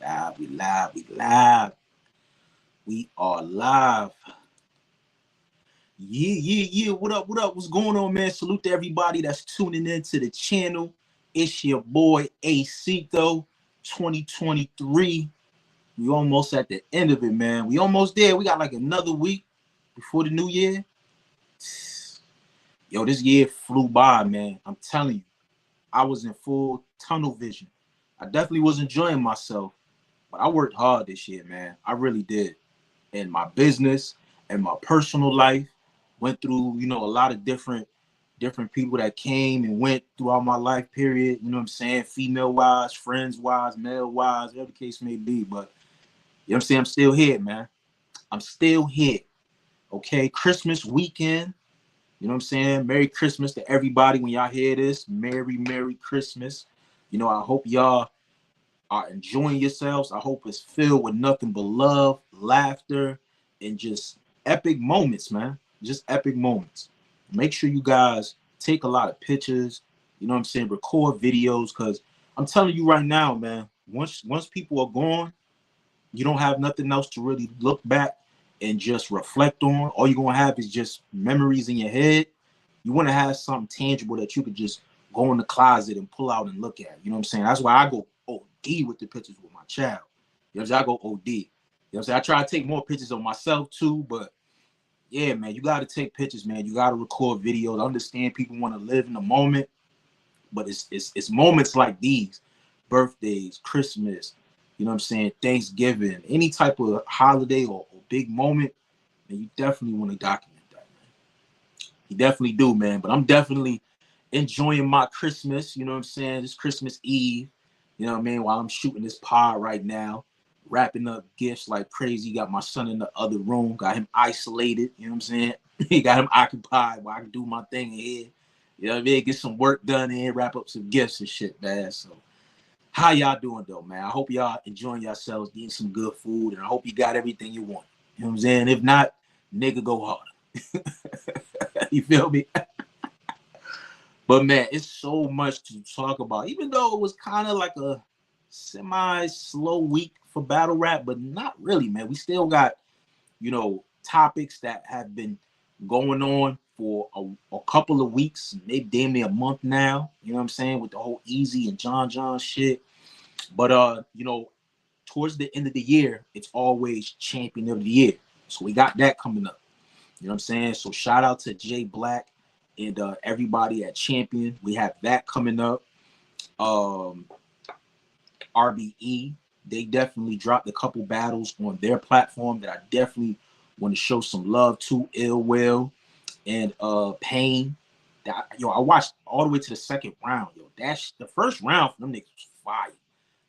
Live, we live, we live. We are live. Yeah. What up, what up? What's going on, man? Salute to everybody that's tuning into the channel. It's your boy, Acito, 2023. We almost at the end of it, man. We almost there. We got like another week before the new year. Yo, this year flew by, man. I'm telling you. I was in full tunnel vision. I definitely was enjoying myself, but I worked hard this year, man. I really did. In my business and my personal life, went through, a lot of different people that came and went throughout my life period. You know what I'm saying? Female wise, friends wise, male wise, whatever the case may be. But you know what I'm saying? I'm still here, man. I'm still here. Okay. Christmas weekend. You know what I'm saying? Merry Christmas to everybody when y'all hear this. Merry Christmas. I hope y'all are enjoying yourselves. I hope it's filled with nothing but love, laughter, and just epic moments, man. Just epic moments. Make sure you guys take a lot of pictures. You know what I'm saying? Record videos, because I'm telling you right now, man, once people are gone, you don't have nothing else to really look back and just reflect on. All you're going to have is just memories in your head. You want to have something tangible that you could just go in the closet and pull out and look at. You know what I'm saying? That's why I go OD with the pictures with my child. You know what I'm saying? I go OD. You know what I'm saying? I try to take more pictures of myself too, but yeah, man, you got to take pictures, man. You got to record videos. I understand people want to live in the moment, but it's moments like these, birthdays, Christmas, you know what I'm saying, Thanksgiving, any type of holiday or big moment, and you definitely want to document that, man. You definitely do, man. But I'm definitely enjoying my Christmas, you know what I'm saying, this Christmas Eve, you know what I mean, while I'm shooting this pod right now, wrapping up gifts like crazy. Got my son in the other room, got him isolated, you know what I'm saying? He got him occupied while I can do my thing in here. You know what I mean? Get some work done in, wrap up some gifts and shit, man. So how y'all doing though, man? I hope y'all enjoying yourselves, getting some good food, and I hope you got everything you want. You know what I'm saying? If not, nigga, go harder. You feel me? But man, it's so much to talk about. Even though it was kind of like a semi-slow week for battle rap, but not really, man. We still got, topics that have been going on for a couple of weeks, maybe damn near a month now. You know what I'm saying? With the whole Easy and John shit. But towards the end of the year, it's always Champion of the Year. So we got that coming up. You know what I'm saying? So shout out to Jay Black and everybody at Champion. We have that coming up. RBE, they definitely dropped a couple battles on their platform that I definitely want to show some love to. Ill Will and Pain. That, I watched all the way to the second round. That's the first round for them niggas was fire.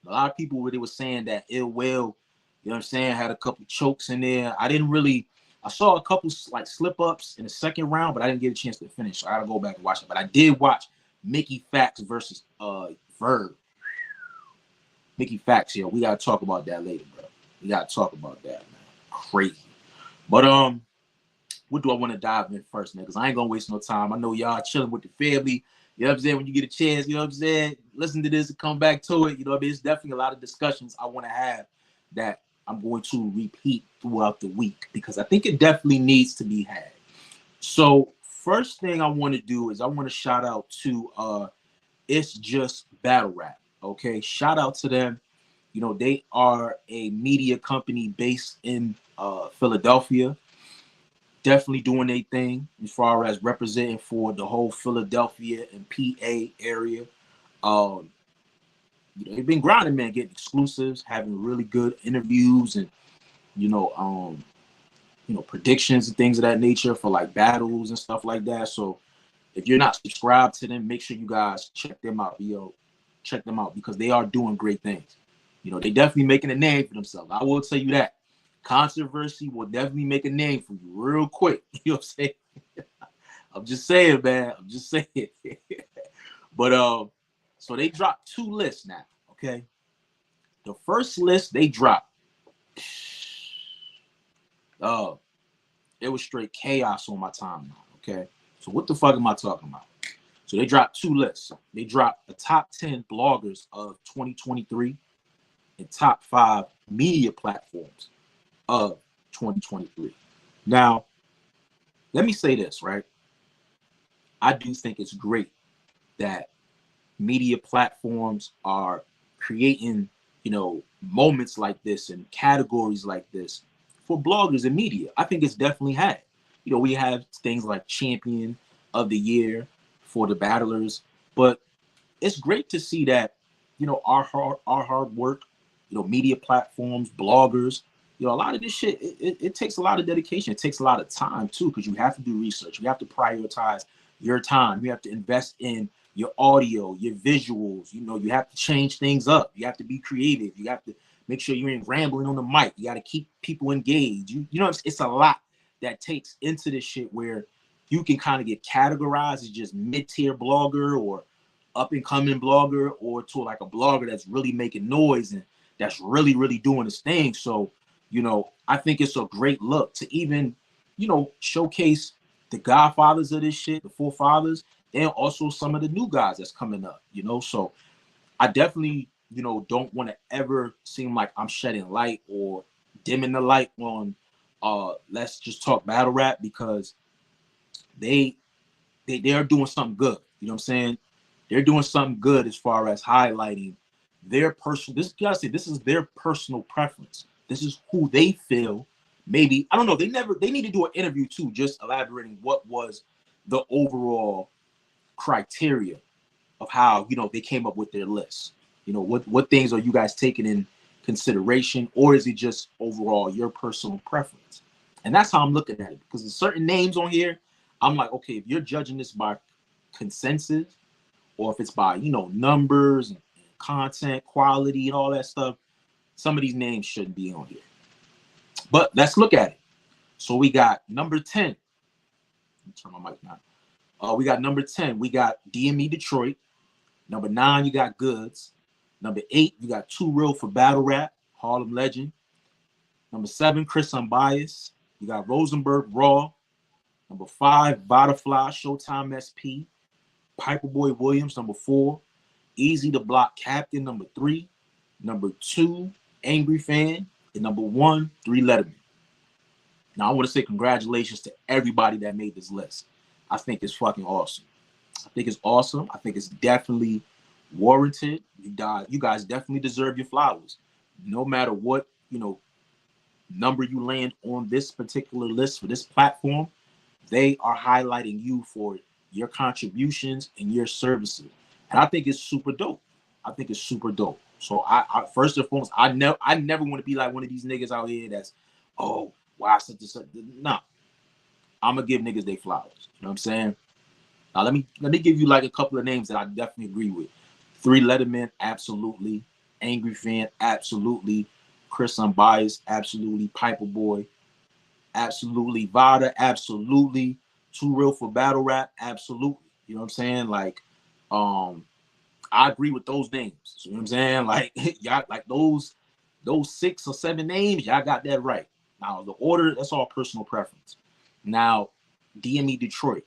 A lot of people really were saying that Ill Will, you know what I'm saying, had a couple chokes in there. I saw a couple like slip ups in the second round, but I didn't get a chance to finish. So I gotta go back and watch it. But I did watch Mickey Factz versus Verb. Mickey Factz, we gotta talk about that later, bro. We gotta talk about that, man. Crazy. But what do I want to dive in first, man? Because I ain't gonna waste no time. I know y'all chilling with the family. You know what I'm saying? When you get a chance, you know what I'm saying? Listen to this and come back to it. You know what I mean? It's definitely a lot of discussions I want to have that I'm going to repeat throughout the week because I think it definitely needs to be had. So first thing I want to do is I want to shout out to It's Just Battle Rap. Okay, shout out to them. They are a media company based in Philadelphia. Definitely doing their thing as far as representing for the whole Philadelphia and PA area. They've been grinding, man, getting exclusives, having really good interviews, and predictions and things of that nature for like battles and stuff like that. So if you're not subscribed to them, make sure you guys check them out. Check them out because they are doing great things. They definitely making a name for themselves. I will tell you that. Controversy will definitely make a name for you real quick. You know what I'm saying? I'm just saying, man. I'm just saying. But so they dropped 2 lists now. Okay. The first list they dropped, it was straight chaos on my timeline. Okay. So what the fuck am I talking about? So they dropped 2 lists. They dropped the top 10 bloggers of 2023. and top 5 media platforms of 2023. Now, let me say this, right? I do think it's great that media platforms are creating, moments like this and categories like this for bloggers and media. I think it's definitely had. We have things like Champion of the Year for the battlers, but it's great to see that, our hard work, media platforms, bloggers, a lot of this shit, it takes a lot of dedication. It takes a lot of time too, because you have to do research. You have to prioritize your time. You have to invest in your audio, your visuals. You have to change things up. You have to be creative. You have to make sure you ain't rambling on the mic. You got to keep people engaged. It's a lot that takes into this shit where you can kind of get categorized as just mid-tier blogger or up-and-coming blogger, or to like a blogger that's really making noise and that's really, really doing his thing. So, I think it's a great look to even, showcase the godfathers of this shit, the forefathers, and also some of the new guys that's coming up, So I definitely, don't want to ever seem like I'm shedding light or dimming the light on Let's Just Talk Battle Rap, because they are doing something good. You know what I'm saying? They're doing something good as far as highlighting their personal. This is their personal preference. This is who they feel. Maybe, I don't know. They need to do an interview too, just elaborating what was the overall criteria of how, they came up with their list. What things are you guys taking in consideration, or is it just overall your personal preference? And that's how I'm looking at it, because there's certain names on here. I'm like, okay, if you're judging this by consensus, or if it's by, numbers and content quality and all that stuff, some of these names shouldn't be on here. But let's look at it. So we got number 10. Let me turn my mic now. We got number 10. We got DME Detroit. Number 9, you got Goods. Number 8, you got Too Real for Battle Rap, Harlem Legend. Number 7, Chris Unbiased. You got Rosenberg Raw. Number 5, Butterfly, Showtime SP. Piperboy Williams, number 4. Easy to Block Captain, number 3. Number 2, Angry Fan. And number 1, 3 Letterman. Now, I want to say congratulations to everybody that made this list. I think it's fucking awesome. I think it's awesome. I think it's definitely warranted. You guys definitely deserve your flowers. No matter what, number you land on this particular list for this platform, they are highlighting you for your contributions and your services. And I think it's super dope. So I first and foremost, I never want to be like one of these niggas out here that's, oh, why such and such. Nah. I'm gonna give niggas their flowers. You know what I'm saying? Now let me give you like a couple of names that I definitely agree with. 3 Letterman, absolutely. Angry Fan, absolutely. Chris Unbiased, absolutely. Piperboy, absolutely. Vada, absolutely. Too Real for Battle Rap, absolutely. You know what I'm saying? Like, I agree with those names. You know what I'm saying? Like, y'all, like those 6 or 7 names, y'all got that right. Now the order, that's all personal preference. Now, DME Detroit.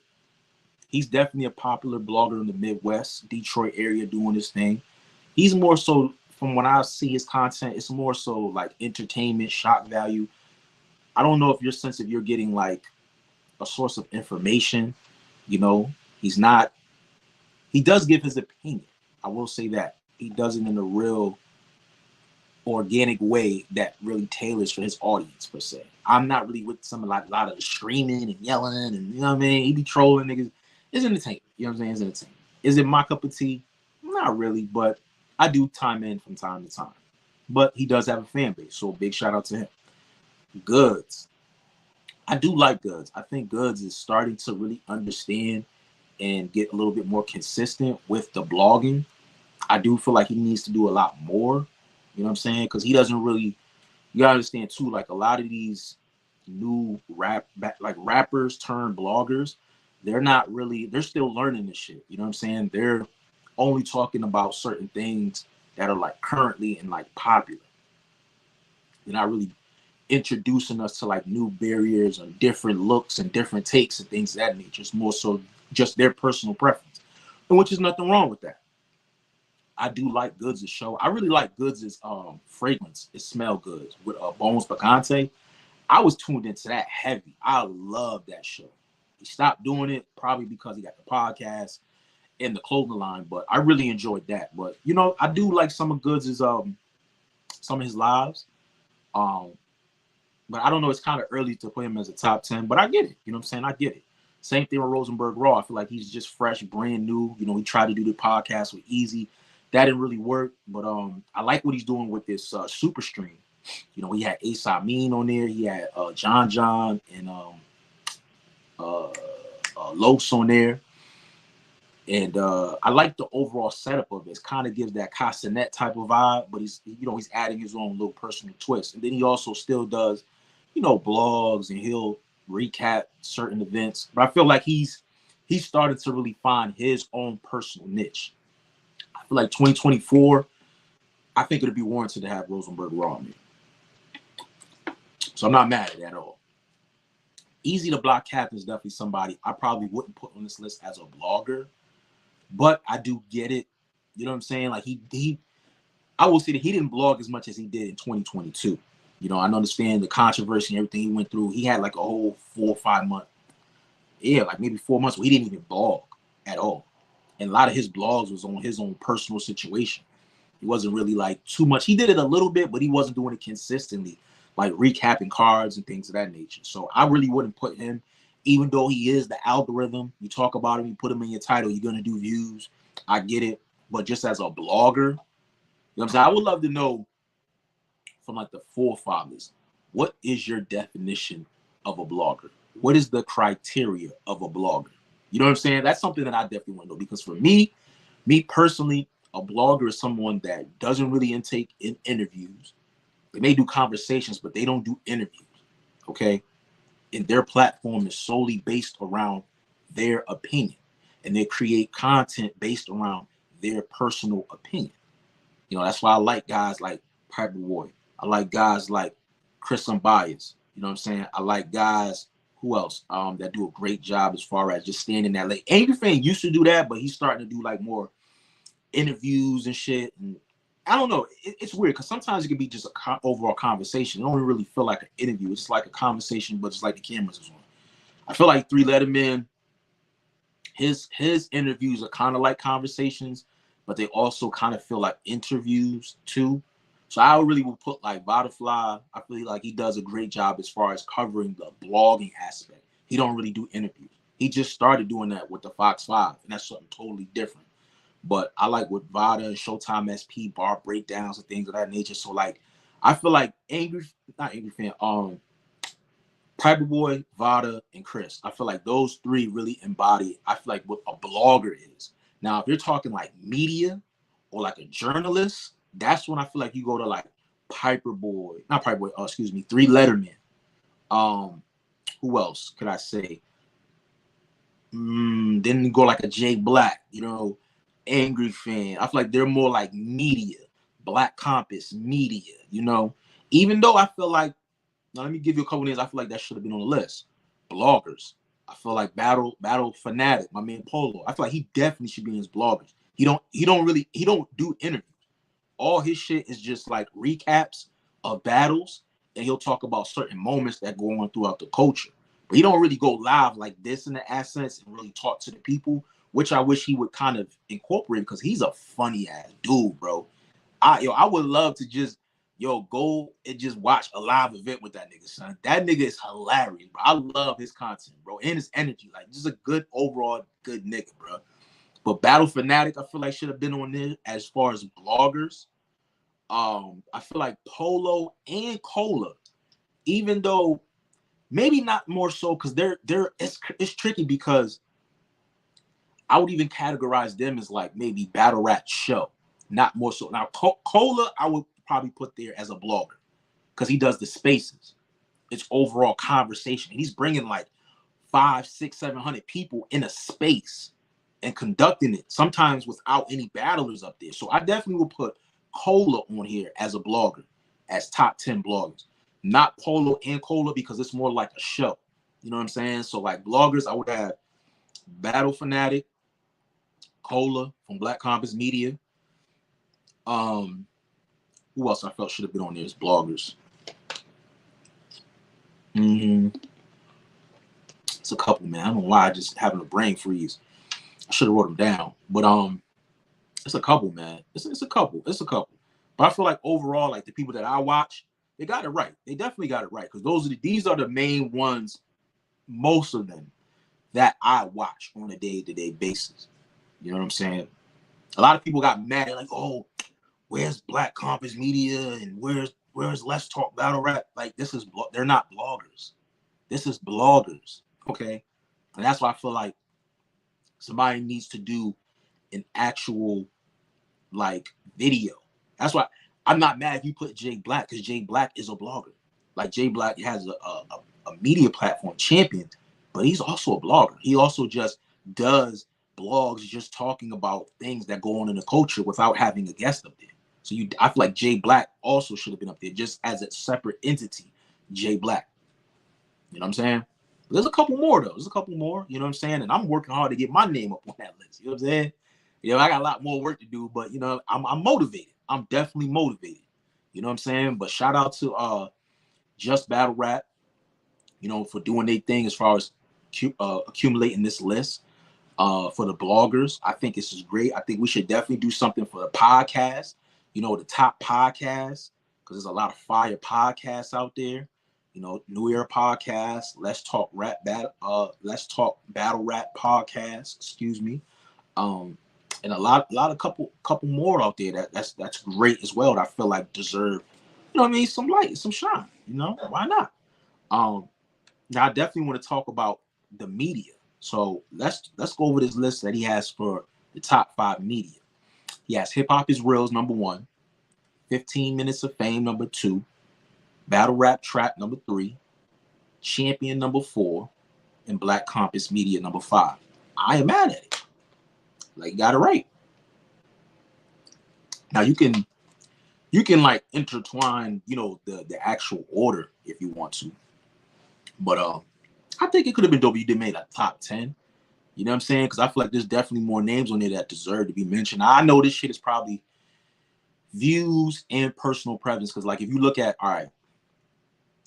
He's definitely a popular blogger in the Midwest, Detroit area, doing his thing. He's more so, from when I see his content, it's more so like entertainment, shock value. I don't know if you're getting like a source of information. He's not. He does give his opinion. I will say that. He does it in a real organic way that really tailors for his audience, per se. I'm not really with a lot of the screaming and yelling and, what I mean? He be trolling niggas. It's entertainment. You know what I'm saying? It's entertainment. Is it my cup of tea? Not really, but I do time in from time to time. But he does have a fan base, so big shout out to him. Goods. I do like Goods. I think Goods is starting to really understand and get a little bit more consistent with the blogging. I do feel like he needs to do a lot more. You know what I'm saying? Because he doesn't really, you gotta understand too, like a lot of these new rappers turned bloggers, they're still learning this shit. You know what I'm saying? They're only talking about certain things that are like currently and like popular. They're not really introducing us to like new barriers or different looks and different takes and things of that nature. It's more so just their personal preference, and which is nothing wrong with that. I do like Goods' show. I really like Goods' fragrance. It smell good with Bones Picante. I was tuned into that heavy. I love that show. He stopped doing it probably because he got the podcast and the clothing line, but I really enjoyed that. But you know, I do like some of Goods' some of his lives. But I don't know, it's kind of early to put him as a top 10, but I get it. You know what I'm saying? I get it. Same thing with Rosenberg Raw. I feel like he's just fresh, brand new. You know, he tried to do the podcast with Easy. That didn't really work, but I like what he's doing with this super stream. You know, he had Ace Amin on there. He had John and Los on there. And I like the overall setup of it. It kind of gives that Castanet type of vibe, but he's adding his own little personal twist. And then he also still does, you know, blogs, and he'll recap certain events. But I feel like he's started to really find his own personal niche. I feel like 2024, I think it'd be warranted to have Rosenberg Raw on there. So I'm not mad at it at all. Easy to Block Captain is definitely somebody I probably wouldn't put on this list as a blogger, but I do get it. You know what I'm saying? Like I will say that he didn't blog as much as he did in 2022. You know, I understand the controversy and everything he went through. He had like a whole 4 or 5 month, like maybe 4 months where he didn't even blog at all. And a lot of his blogs was on his own personal situation. He wasn't really like too much. He did it a little bit, but he wasn't doing it consistently, like recapping cards and things of that nature. So I really wouldn't put him, even though he is the algorithm. You talk about him, you put him in your title, you're going to do views. I get it. But just as a blogger, you know what I'm saying? I would love to know from like the forefathers, what is your definition of a blogger? What is the criteria of a blogger? You know what I'm saying? That's something that I definitely want to know, because for me personally, a blogger is someone that doesn't really intake in interviews. They may do conversations, but they don't do interviews, okay? And their platform is solely based around their opinion, and they create content based around their personal opinion. You know, that's why I like guys like Piper Boy. I like guys like Chris Unbiased. You know what I'm saying? I like guys, who else, that do a great job as far as just standing that late. Angry Fan used to do that, but he's starting to do like more interviews and shit. And I don't know. It's weird because sometimes it can be just an overall conversation. It don't really feel like an interview. It's just like a conversation, but it's like the cameras is on. I feel like Three Letterman, his interviews are kind of like conversations, but they also kind of feel like interviews too. So I really would put like Butterfly. I feel like he does a great job as far as covering the blogging aspect. He don't really do interviews. He just started doing that with the Fox 5, and that's something totally different. But I like with Vada and Showtime SP, bar breakdowns and things of that nature. So like, I feel like Piper Boy, Vada, and Chris. I feel like those three really embody, I feel like, what a blogger is. Now, if you're talking like media or like a journalist, that's when I feel like you go to like Three Letterman. Who else could I say? Then you go like a Jay Black, you know, Angry Fan. I feel like they're more like media, Black Compass, media, you know. Even though I feel like, now let me give you a couple names I feel like that should have been on the list. Bloggers. I feel like Battle Fanatic, my man Polo. I feel like he definitely should be in his bloggers. He don't do interviews. All his shit is just like recaps of battles, and he'll talk about certain moments that go on throughout the culture. But he don't really go live like this in the Assets and really talk to the people, which I wish he would kind of incorporate, because he's a funny ass dude, bro. I would love to just go and just watch a live event with that nigga, son. That nigga is hilarious, bro. I love his content, bro, and his energy. Like, just a good overall good nigga, bro. But Battle Fanatic, I feel like should have been on there as far as bloggers. I feel like Polo and Cola, even though maybe not more so, because it's tricky, because I would even categorize them as like maybe battle rap show, not more so. Now Cola, I would probably put there as a blogger, because he does the spaces. It's overall conversation. He's bringing like 500, 600, 700 people in a space and conducting it, sometimes without any battlers up there. So I definitely will put Cola on here as a blogger, as top 10 bloggers. Not Polo and Cola, because it's more like a show. You know what I'm saying? So like bloggers, I would have Battle Fanatic, Cola from Black Compass Media, Who else I felt should have been on there as bloggers? It's a couple, man. I don't know why I just having a brain freeze. I should have wrote them down, but it's a couple, man. It's a couple. It's a couple. But I feel like overall, like the people that I watch, they got it right. They definitely got it right because these are the main ones, most of them that I watch on a day-to-day basis. You know what I'm saying? A lot of people got mad. They're like, "Oh, where's Black Compass Media and where's Let's Talk Battle Rap?" Like they're not bloggers. This is bloggers, okay? And that's why I feel like somebody needs to do an actual like video. That's why I'm not mad if you put Jay Black because Jay Black is a blogger. Like Jay Black has a media platform champion, but he's also a blogger. He also just does blogs just talking about things that go on in the culture without having a guest up there. So I feel like Jay Black also should have been up there just as a separate entity, Jay Black. You know what I'm saying? There's a couple more though. There's a couple more. You know what I'm saying? And I'm working hard to get my name up on that list. You know what I'm saying? You know, I got a lot more work to do, but you know, I'm motivated. I'm definitely motivated. You know what I'm saying? But shout out to Just Battle Rap, you know, for doing their thing as far as accumulating this list. For the bloggers, I think this is great. I think we should definitely do something for the podcast. You know, the top podcasts, because there's a lot of fire podcasts out there. You know, New Era Podcast, Let's Talk Battle Rap Podcast, excuse me. And a couple more out there that's great as well that I feel like deserve, you know what I mean, some light, some shine. You know, why not? Now I definitely want to talk about the media. So let's go over this list that he has for the top 5 media. He has Hip Hop is Real's number 1, 15 Minutes of Fame number 2, Battle Rap Trap number 3, Champion number 4, and Black Compass Media number 5. I ain't mad at it. Like, you got it right. Now you can like intertwine, you know, the actual order if you want to. But I think it could have been dope. You did make a top 10. You know what I'm saying? Because I feel like there's definitely more names on there that deserve to be mentioned. I know this shit is probably views and personal preference. Because like if you look at, all right,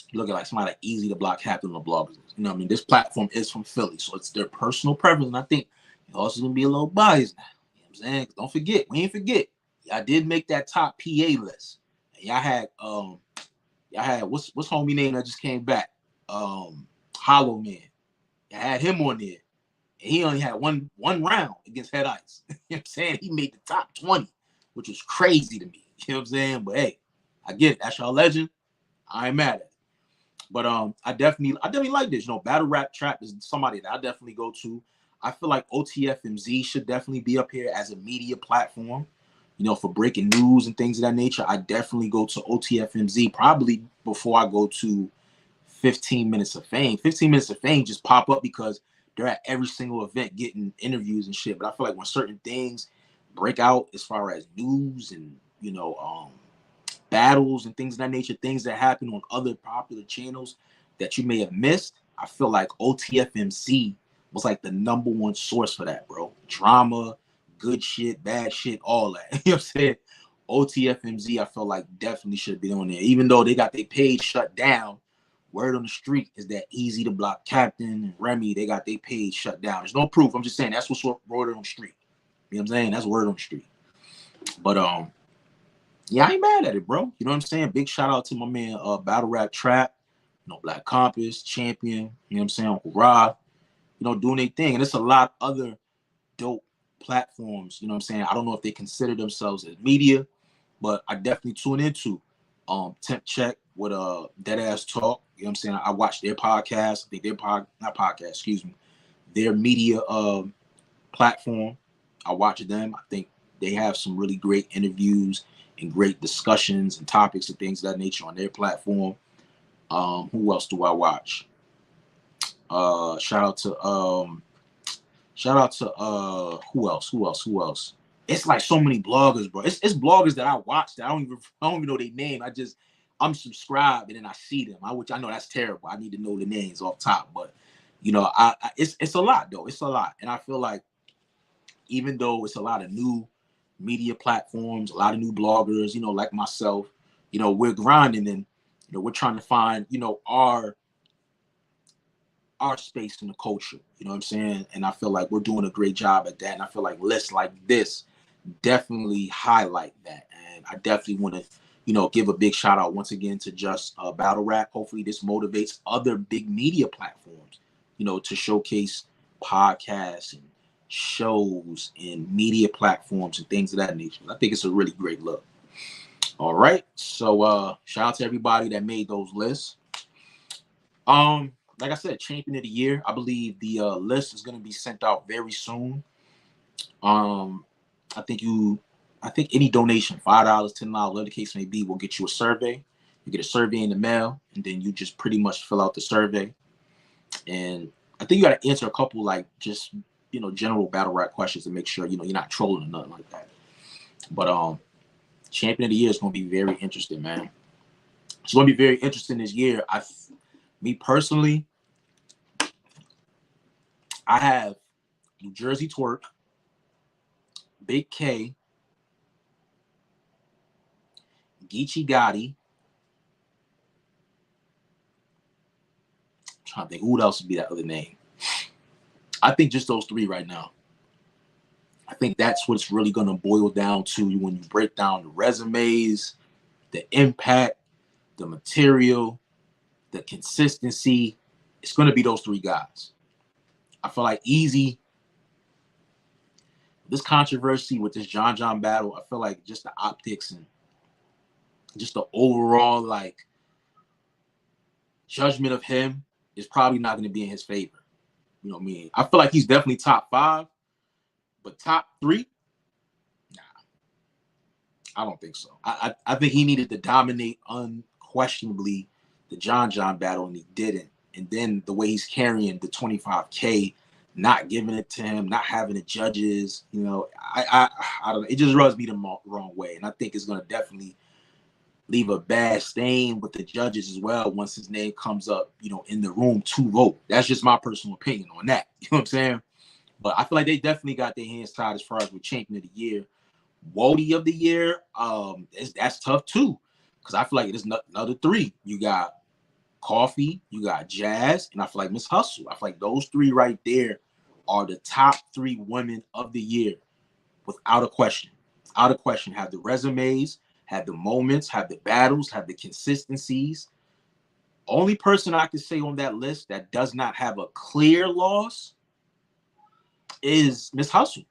you look at like somebody like Easy to Block Captain on the bloggers. You know what I mean? This platform is from Philly, so it's their personal preference. And I think you're also gonna be a little biased now. You know what I'm saying? Don't forget, we ain't forget. I did make that top PA list. And y'all had what's homie name that just came back? Hollow Man. I had him on there. And he only had one round against Head Ice. You know what I'm saying? He made the top 20, which was crazy to me. You know what I'm saying? But hey, I get it. That's y'all legend. I ain't mad at it. But I definitely like this. You know, Battle Rap Trap is somebody that I definitely go to. I feel like OTFMZ should definitely be up here as a media platform, you know, for breaking news and things of that nature. I definitely go to OTFMZ probably before I go to 15 Minutes of Fame. 15 Minutes of Fame just pop up because they're at every single event getting interviews and shit. But I feel like when certain things break out as far as news and, you know, battles and things of that nature, things that happen on other popular channels that you may have missed, I feel like OTFMC was like the number 1 source for that, bro. Drama, good shit, bad shit, all that. You know what I'm saying? OTFMZ, I feel like definitely should be on there. Even though they got their page shut down, word on the street is that Easy to Block Captain and Remy, they got their page shut down. There's no proof. I'm just saying that's what's word on the street. You know what I'm saying? That's word on the street. But yeah, I ain't mad at it, bro. You know what I'm saying? Big shout out to my man Battle Rap Trap, you know, Black Compass, Champion, you know what I'm saying, Uncle Rod, you know, doing their thing. And there's a lot of other dope platforms, you know what I'm saying? I don't know if they consider themselves as media, but I definitely tune into Temp Check with Deadass Talk. You know what I'm saying? I watch their podcast. I think their media platform. I watch them. I think they have some really great interviews and great discussions and topics and things of that nature on their platform. Who else do I watch? Shout out to who else? It's like so many bloggers, bro. It's bloggers that I watch that I don't even know their name. I'm subscribed and then I see them. Which I know that's terrible. I need to know the names off top, but you know, it's a lot though. It's a lot, and I feel like even though it's a lot of new media platforms, a lot of new bloggers, you know, like myself. You know, we're grinding and, you know, we're trying to find, you know, our space in the culture. You know what I'm saying? And I feel like we're doing a great job at that. And I feel like lists like this definitely highlight that. And I definitely want to, you know, give a big shout out once again to Just Battle Rap. Hopefully this motivates other big media platforms, you know, to showcase podcasts and shows and media platforms and things of that nature. I think it's a really great look. All right. So shout out to everybody that made those lists. Like I said, champion of the year. I believe the list is going to be sent out very soon. I think any donation, $5, $10, whatever the case may be, will get you a survey. You get a survey in the mail, and then you just pretty much fill out the survey. And I think you got to answer a couple, like, just, you know, general battle rap questions to make sure, you know, you're not trolling or nothing like that. But champion of the year is going to be very interesting, man. It's going to be very interesting this year. Me personally, I have New Jersey Twerk, Big K, Geechee Gotti. I'm trying to think who else would be that other name. I think just those three right now. I think that's what it's really going to boil down to when you break down the resumes, the impact, the material, the consistency. It's going to be those three guys. I feel like Easy, this controversy with this John battle, I feel like just the optics and just the overall, like, judgment of him is probably not going to be in his favor. You know what I mean? I feel like he's definitely top 5, but top 3, nah, I don't think so. I think he needed to dominate unquestionably the John battle, and he didn't. And then the way he's carrying the 25K, not giving it to him, not having the judges, you know, I don't know. It just rubs me the wrong way. And I think it's going to definitely leave a bad stain with the judges as well once his name comes up, you know, in the room to vote. That's just my personal opinion on that. You know what I'm saying? But I feel like they definitely got their hands tied as far as with champion of the year. Wody of the year, that's tough too. Because I feel like there's another 3. You got Coffee, you got Jazz, and I feel like Miss Hustle. I feel like those 3 right there are the top 3 women of the year, without a question. Without a question. Have the resumes, have the moments, have the battles, have the consistencies. Only person I can say on that list that does not have a clear loss is Miss Hustle.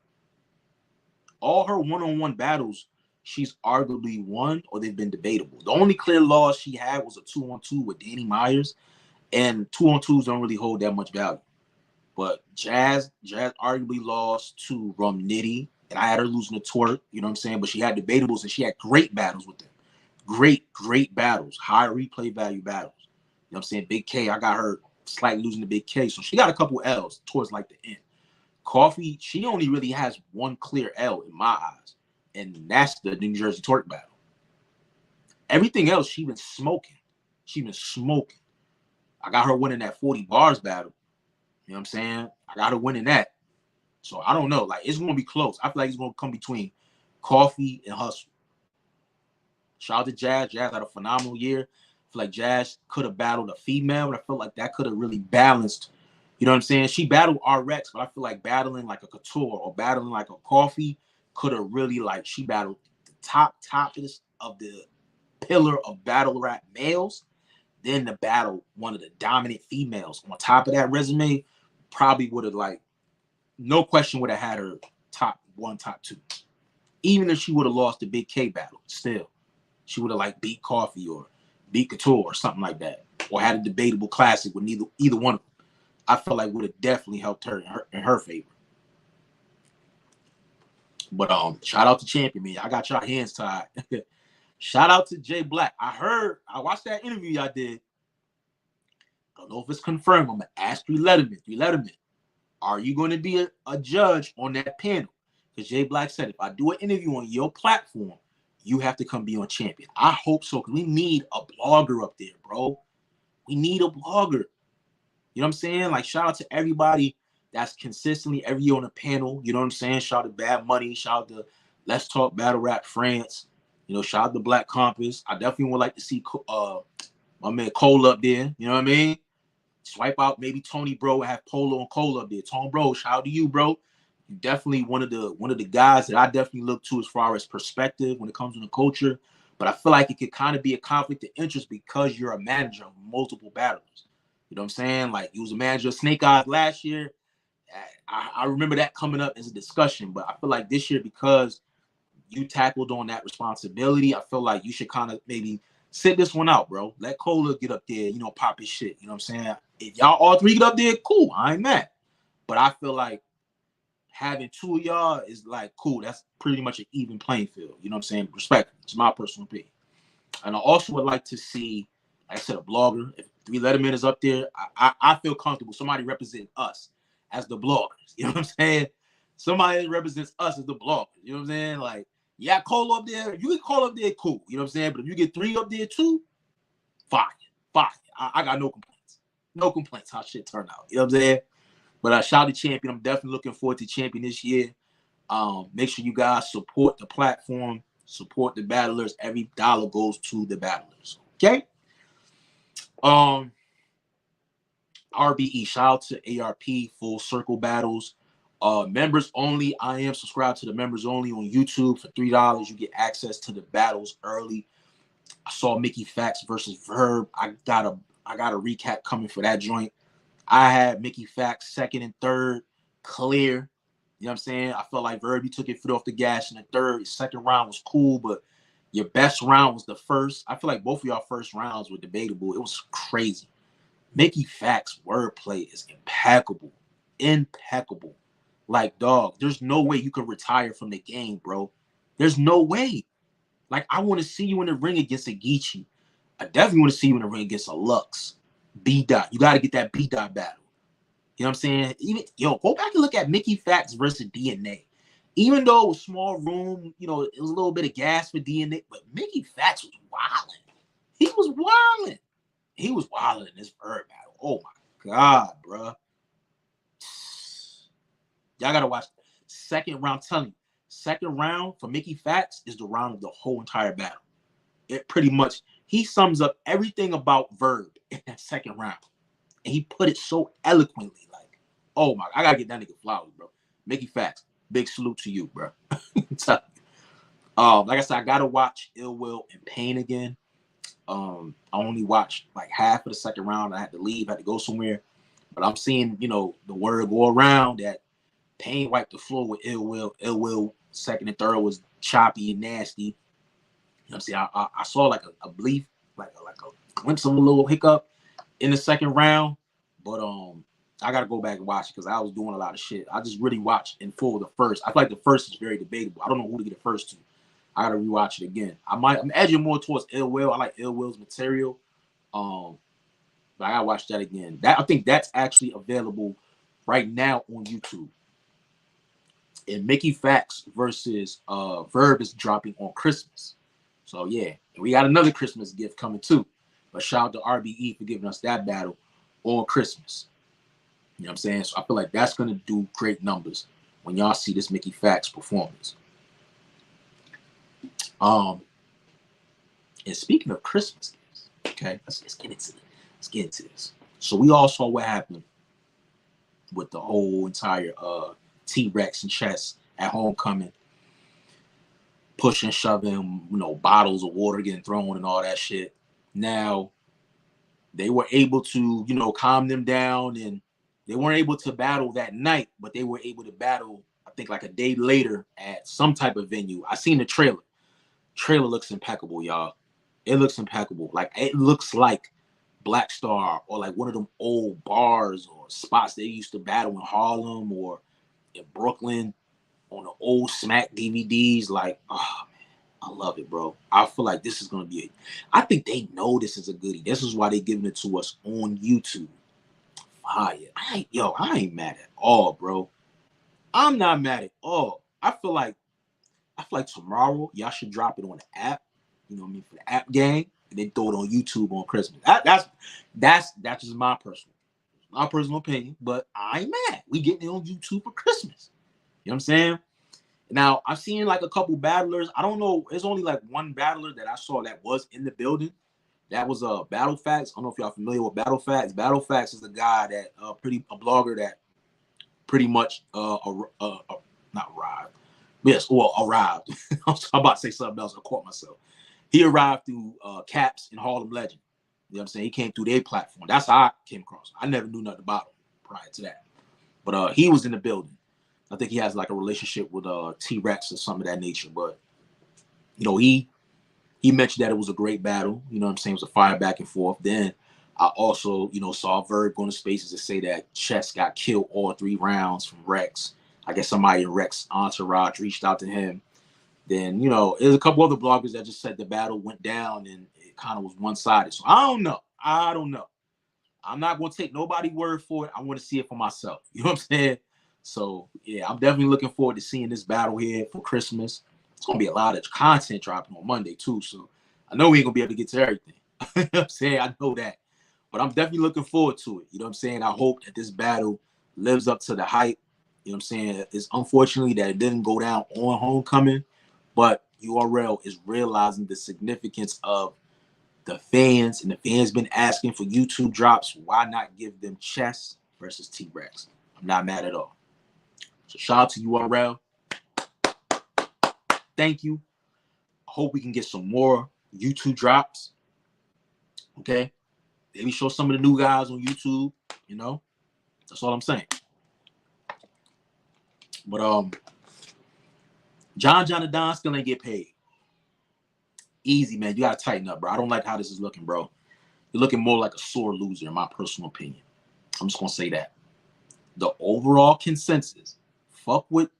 All her one-on-one battles, she's arguably won, or they've been debatable. The only clear loss she had was a 2-on-2 with Danny Myers, and 2-on-2s don't really hold that much value. But Jazz arguably lost to Rum Nitty, and I had her losing to Twerk, you know what I'm saying? But she had debatables, and she had great battles with them. Great battles, high replay value battles. You know what I'm saying? Big K, I got her slightly losing to Big K, so she got a couple L's towards like the end. Coffee, she only really has one clear L in my eyes, and that's the New Jersey Twerk battle. Everything else, she been smoking. I got her winning that 40 bars battle. You know what I'm saying? I got her winning that. So I don't know. Like, it's going to be close. I feel like it's going to come between Coffee and Hustle. Shout out to Jazz. Jazz had a phenomenal year. I feel like Jazz could have battled a female, and I feel like that could have really balanced. You know what I'm saying? She battled RX, but I feel like battling like a Couture or battling like a Coffee could have really, like, she battled the top of the pillar of battle rap males, then the battle one of the dominant females on top of that resume, probably would have, like, no question would have had her top 1, top 2. Even if she would have lost the Big K battle, still, she would have, like, beat Coffee or beat Couture or something like that, or had a debatable classic with either one of them. I felt like would have definitely helped her in her favor. But shout out to Champion, man. I got y'all hands tied. Shout out to Jay Black. I watched that interview y'all did. I don't know if it's confirmed. I'm gonna ask 3 Letterman. Are you going to be a judge on that panel? Because Jay Black said, if I do an interview on your platform, you have to come be on Champion. I hope so, because we need a blogger up there, bro. We need a blogger. You know what I'm saying? Like, shout out to everybody that's consistently every year on the panel. You know what I'm saying? Shout out to Bad Money. Shout out to Let's Talk Battle Rap France. You know, shout out to Black Compass. I definitely would like to see my man Cole up there. You know what I mean? Swipe out maybe Tony Bro, have Polo and Cole up there. Tone Bro, shout out to you, bro. You definitely one of the guys that I definitely look to as far as perspective when it comes to the culture. But I feel like it could kind of be a conflict of interest because you're a manager of multiple battlers. You know what I'm saying? Like, you was a manager of Snake Eyes last year. I remember that coming up as a discussion, but I feel like this year, because you tackled on that responsibility, I feel like you should kind of maybe sit this one out, bro. Let Cola get up there, you know, pop his shit. You know what I'm saying? If y'all all three get up there, cool. I ain't mad. But I feel like having two of y'all is like, cool. That's pretty much an even playing field. You know what I'm saying? Respect. It's my personal opinion. And I also would like to see, like I said, a blogger. If Three Letterman is up there, I feel comfortable. Somebody representing us as the bloggers. You know what I'm saying? Somebody that represents us as the bloggers. You know what I'm saying? Like, yeah, Cole up there. You can call up there, cool. You know what I'm saying? But if you get three up there too, fire. I got no complaints. No complaints how shit turned out. You know what I'm saying? But shout out to Champion. I'm definitely looking forward to Champion this year. Make sure you guys support the platform, support the battlers. Every dollar goes to the battlers. Okay? RBE, shout out to ARP, Full Circle Battles. Members only. I am subscribed to the members only on YouTube. For $3, you get access to the battles early. I saw Mickey Factz versus Verb. I got a recap coming for that joint. I had Mickey Factz second and third clear. You know what I'm saying? I felt like Verb, you took your foot off the gas in the third. Your second round was cool, but your best round was the first. I feel like both of y'all first rounds were debatable. It was crazy. Mickey Factz wordplay is impeccable. Impeccable. Like, dog, there's no way you can retire from the game, bro. There's no way. Like, I want to see you in the ring against a Geechee. I definitely want to see you in the ring against a Lux. B-Dot. You got to get that B-Dot battle. You know what I'm saying? Go back and look at Mickey Factz versus DNA. Even though it was small room, you know, it was a little bit of gas for DNA, but Mickey Factz was wilding. He was wilding. He was wilding in this Verb battle. Oh my God, bro. Y'all gotta watch second round. I'm telling you, second round for Mickey Factz is the round of the whole entire battle. It pretty much, he sums up everything about Verb in that second round. And he put it so eloquently, like, oh my, I gotta get that nigga flowers, bro. Mickey Factz, big salute to you, bro. Like I said, I gotta watch Ill Will and Pain again. I only watched like half of the second round. I had to leave, had to go somewhere. But I'm seeing, you know, the word go around that Pain wiped the floor with Ill Will. Ill Will second and third was choppy and nasty. You know what I'm saying? I saw like a bleep, like a glimpse of a little hiccup in the second round, but I gotta go back and watch it because I was doing a lot of shit. I just really watched in full the first. I feel like the first is very debatable. I don't know who to get the first to. I gotta rewatch it again. I'm edging more towards Ill Will. I like Ill Will's material. But I gotta watch that again. I think that's actually available right now on YouTube. And Mickey Factz versus Verb is dropping on Christmas. So yeah, and we got another Christmas gift coming too. But shout out to RBE for giving us that battle on Christmas. You know what I'm saying? So I feel like that's gonna do great numbers when y'all see this Mickey Factz performance. And speaking of Christmas gifts, okay, let's get into this. So we all saw what happened with the whole entire T.Rex and Chess at homecoming, pushing, shoving, you know, bottles of water getting thrown and all that shit. Now, they were able to, you know, calm them down, and they weren't able to battle that night, but they were able to battle, I think, like a day later at some type of venue. I seen the trailer. Trailer looks impeccable, y'all. It looks impeccable. Like, it looks like Black Star or like one of them old bars or spots they used to battle in Harlem or in Brooklyn on the old Smack DVDs. Like, oh man, I love it, bro. I feel like this is gonna be I think they know this is a goodie. This is why they giving it to us on YouTube. Fire. I ain't mad at all, bro. I'm not mad at all. I feel like tomorrow y'all should drop it on the app. You know what I mean, for the app gang, and then throw it on YouTube on Christmas. That's just my personal opinion. But I ain't mad. We getting it on YouTube for Christmas. You know what I'm saying? Now, I've seen like a couple battlers. I don't know. There's only like one battler that I saw that was in the building. That was Battle Factz. I don't know if y'all familiar with Battle Factz. Battle Factz is the guy that a blogger that pretty much not arrived. Yes, well, arrived. I'm about to say something else. I caught myself. He arrived through Caps and Harlem Legend. You know what I'm saying? He came through their platform. That's how I came across him. I never knew nothing about him prior to that. But he was in the building. I think he has like a relationship with T.Rex or something of that nature. But, you know, he mentioned that it was a great battle. You know what I'm saying? It was a fire back and forth. Then I also, you know, saw Verb going to spaces to say that Chess got killed all 3 rounds from Rex. I guess somebody in Rex entourage reached out to him. Then, you know, there's a couple other bloggers that just said the battle went down and it kind of was one-sided. So I don't know. I'm not going to take nobody's word for it. I want to see it for myself. You know what I'm saying? So, yeah, I'm definitely looking forward to seeing this battle here for Christmas. It's going to be a lot of content dropping on Monday, too. So I know we ain't going to be able to get to everything. You know what I'm saying? I know that. But I'm definitely looking forward to it. You know what I'm saying? I hope that this battle lives up to the hype. You know what I'm saying? It's unfortunately that it didn't go down on homecoming, but URL is realizing the significance of the fans, and the fans been asking for YouTube drops. Why not give them Chess versus T-Rex? I'm not mad at all. So shout out to URL. Thank you. I hope we can get some more YouTube drops. Okay? Maybe show some of the new guys on YouTube, you know? That's all I'm saying. But John and Don still ain't get paid. Easy, man. You gotta tighten up, bro. I don't like how this is looking, bro. You're looking more like a sore loser, in my personal opinion. I'm just gonna say that. The overall consensus, fuck what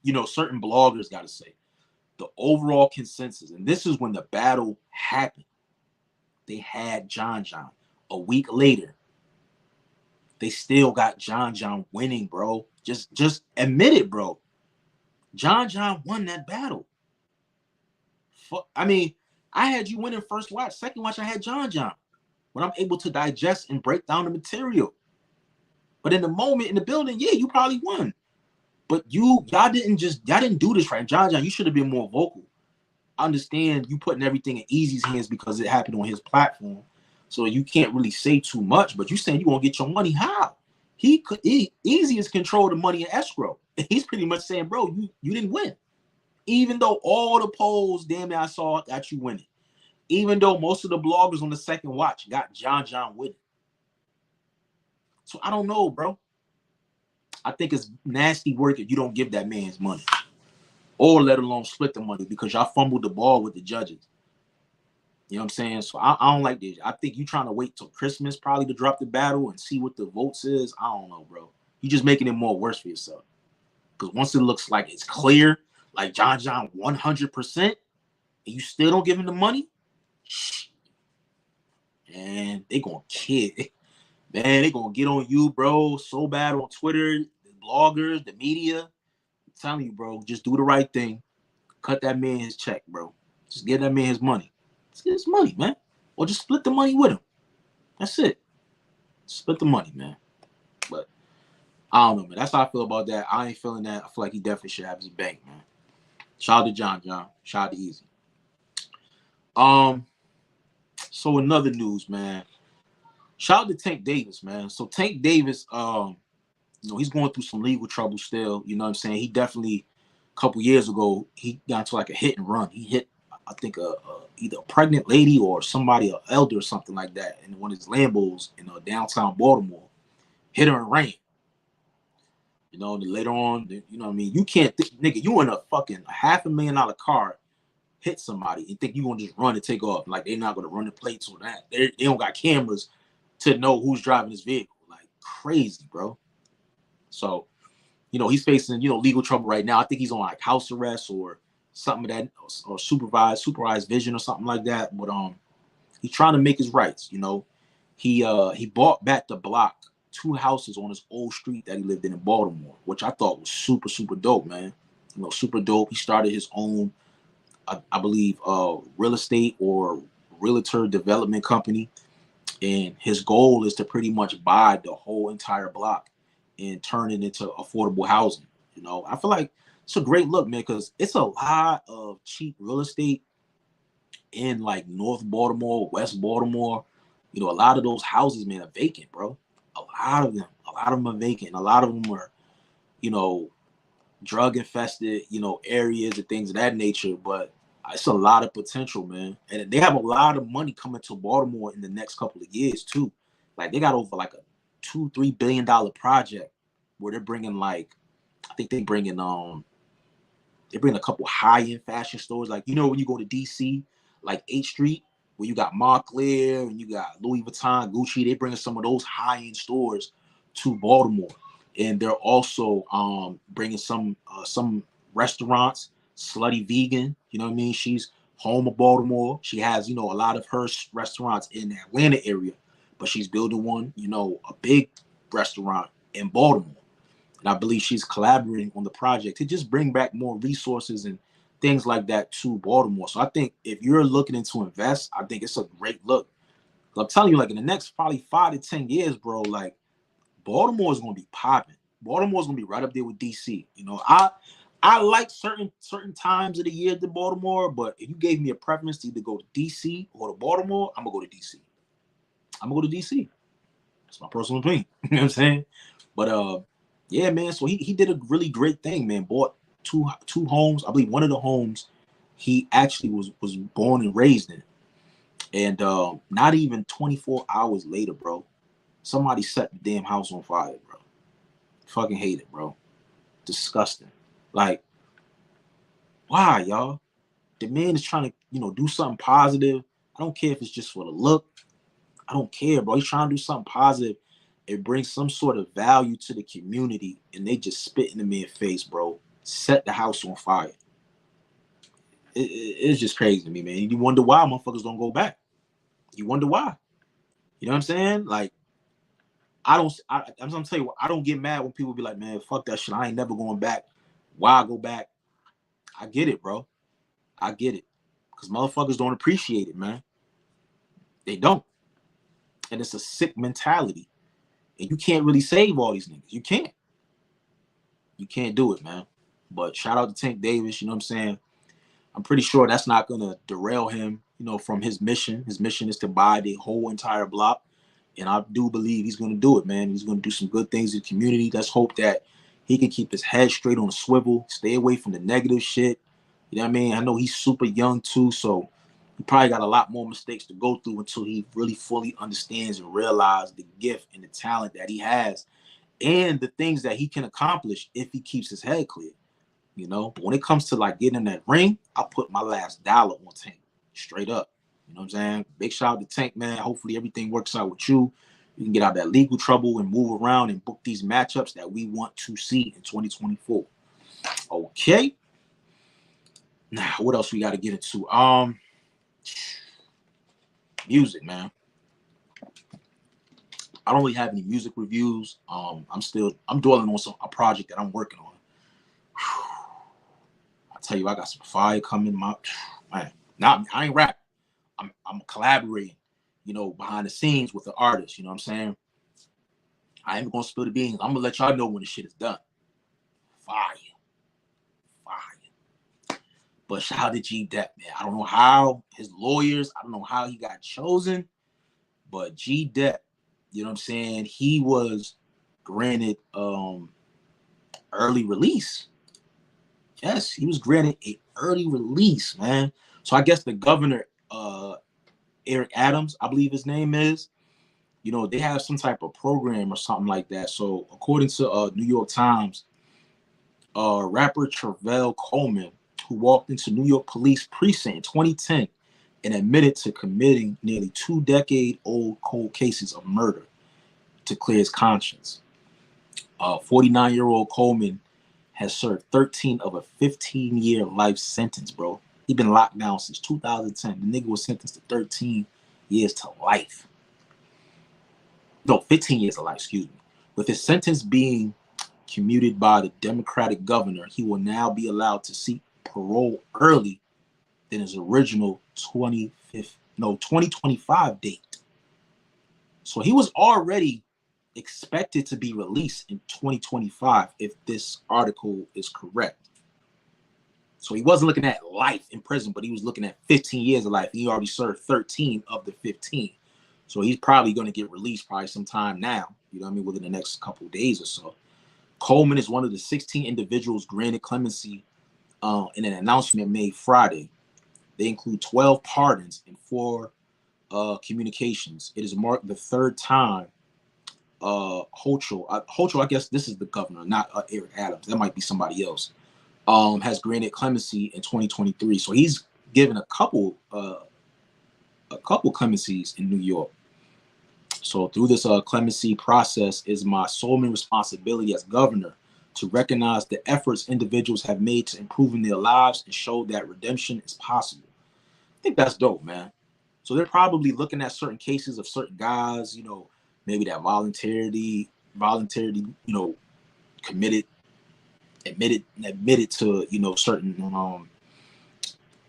you know certain bloggers gotta say. The overall consensus, and this is when the battle happened. They had John. A week later, they still got John winning, bro. Just admit it, bro. John won that battle. I mean, I had you winning first watch. Second watch, I had John. When I'm able to digest and break down the material. But in the moment, in the building, yeah, you probably won. But y'all didn't do this right. John, you should have been more vocal. I understand you putting everything in Easy's hands because it happened on his platform. So you can't really say too much, but you saying you gonna get your money. How? Easy is control the money in escrow. He's pretty much saying, bro, you didn't win. Even though all the polls, damn it, I saw got you winning. Even though most of the bloggers on the second watch got John winning. So I don't know, bro. I think it's nasty work if you don't give that man his money. Or let alone split the money because y'all fumbled the ball with the judges. You know what I'm saying? So I don't like this. I think you trying to wait till Christmas probably to drop the battle and see what the votes is. I don't know, bro. You just making it more worse for yourself. Because once it looks like it's clear, like John 100%, and you still don't give him the money, and they gonna kid. Man, they gonna get on you, bro, so bad on Twitter, the bloggers, the media. I'm telling you, bro, just do the right thing. Cut that man his check, bro. Just give that man his money. Just get his money, man. Or just split the money with him. That's it. Split the money, man. But I don't know, man. That's how I feel about that. I ain't feeling that. I feel like he definitely should have his bank, man. Shout out to John. Shout out to Easy. So another news, man. Shout out to Tank Davis, man. So Tank Davis, you know, he's going through some legal trouble still. You know what I'm saying? He definitely, a couple years ago, he got into like a hit and run. He hit, I think, either a pregnant lady or somebody, an elder or something like that, in one of his Lambos in downtown Baltimore. Hit her and ran. You know, and later on, you know what I mean? You can't, nigga, you in a fucking $500,000 car, hit somebody and think you gonna just run and take off. Like, they're not gonna run the plates or that. They don't got cameras to know who's driving this vehicle. Like, crazy, bro. So, you know, he's facing, you know, legal trouble right now. I think he's on like house arrest or something of that, or supervised vision or something like that. But he's trying to make his rights. You know, he bought back the block, 2 houses on his old street that he lived in Baltimore, which I thought was super dope, man. You know, super dope. He started his own, I believe, real estate or realtor development company, and his goal is to pretty much buy the whole entire block and turn it into affordable housing. You know, I feel like it's a great look, man, because it's a lot of cheap real estate in like North Baltimore, West Baltimore. You know, a lot of those houses, man, are vacant, bro. A lot of them are vacant. A lot of them are, you know, drug infested, you know, areas and things of that nature. But it's a lot of potential, man. And they have a lot of money coming to Baltimore in the next couple of years too. Like they got over like a $2-3 billion project where they're bringing like, I think they bring a couple high-end fashion stores. Like, you know, when you go to DC, like 8th Street, where you got Moncler and you got Louis Vuitton, Gucci, they bring some of those high-end stores to Baltimore. And they're also bringing some restaurants, Slutty Vegan, you know what I mean? She's home of Baltimore. She has, you know, a lot of her restaurants in the Atlanta area, but she's building one, you know, a big restaurant in Baltimore. And I believe she's collaborating on the project to just bring back more resources and things like that to Baltimore. So I think if you're looking to invest, I think it's a great look. I'm telling you, like in the next probably 5 to 10 years, bro, like Baltimore is going to be popping. Baltimore is going to be right up there with DC. You know, I like certain times of the year to Baltimore, but if you gave me a preference to either go to DC or to Baltimore, I'm going to go to DC. I'm going to go to DC. That's my personal opinion. You know what I'm saying? But yeah, man. So he did a really great thing, man. Bought two homes. I believe one of the homes he actually was born and raised in. And not even 24 hours later, bro, somebody set the damn house on fire, bro. Fucking hate it, bro. Disgusting. Like, why, y'all? The man is trying to, you know, do something positive. I don't care if it's just for the look. I don't care, bro. He's trying to do something positive. It brings some sort of value to the community, and they just spit in the man's face, bro. Set the house on fire. It's just crazy to me, man. You wonder why motherfuckers don't go back. You wonder why. You know what I'm saying? Like, I'm gonna tell you, I don't get mad when people be like, man, fuck that shit. I ain't never going back. Why go back? I get it, bro. I get it. Because motherfuckers don't appreciate it, man. They don't. And it's a sick mentality. And you can't really save all these niggas. You can't. You can't do it, man. But shout out to Tank Davis, you know what I'm saying? I'm pretty sure that's not going to derail him, you know, from his mission. His mission is to buy the whole entire block. And I do believe he's going to do it, man. He's going to do some good things in the community. Let's hope that he can keep his head straight on a swivel, stay away from the negative shit. You know what I mean? I know he's super young too, so he probably got a lot more mistakes to go through until he really fully understands and realizes the gift and the talent that he has and the things that he can accomplish if he keeps his head clear. You know, but when it comes to like getting in that ring, I put my last dollar on Tank, straight up. You know what I'm saying? Big shout out to Tank, man. Hopefully everything works out with you. You can get out of that legal trouble and move around and book these matchups that we want to see in 2024. Okay. Now, what else we got to get into? Music, man. I don't really have any music reviews. I'm dwelling on a project that I'm working on. I tell you, I got some fire coming. Man, now I ain't rap. I'm collaborating, you know, behind the scenes with the artist. You know what I'm saying? I ain't gonna spill the beans. I'm gonna let y'all know when the shit is done. Fire. But shout out to G-DEP, man. I don't know how his lawyers, I don't know how he got chosen, but G-DEP, you know what I'm saying? He was granted early release. Yes, he was granted an early release, man. So I guess the governor, Eric Adams, I believe his name is, you know, they have some type of program or something like that. So according to New York Times, rapper Travell Coleman, who walked into New York police precinct in 2010 and admitted to committing nearly 2-decade-old cold cases of murder to clear his conscience. 49-year-old Coleman has served 13 of a 15-year life sentence, bro. He's been locked down since 2010. The nigga was sentenced to 13 years to life. No, 15 years to life, excuse me. With his sentence being commuted by the Democratic governor, he will now be allowed to seek parole early than his original 2025 date. So he was already expected to be released in 2025 if this article is correct. So he wasn't looking at life in prison, but he was looking at 15 years of life. He already served 13 of the 15. So he's probably going to get released probably sometime now, you know what I mean, within the next couple of days or so. Coleman is one of the 16 individuals granted clemency in an announcement made Friday. They include 12 pardons and 4 communications. It is marked the third time Hochul, I guess this is the governor, not Eric Adams. That might be somebody else. Has granted clemency in 2023. So he's given a couple clemencies in New York. So through this clemency process, is my sole responsibility as governor to recognize the efforts individuals have made to improving their lives and show that redemption is possible. I think that's dope, man. So they're probably looking at certain cases of certain guys, you know, maybe that voluntarily, you know, admitted to, you know, certain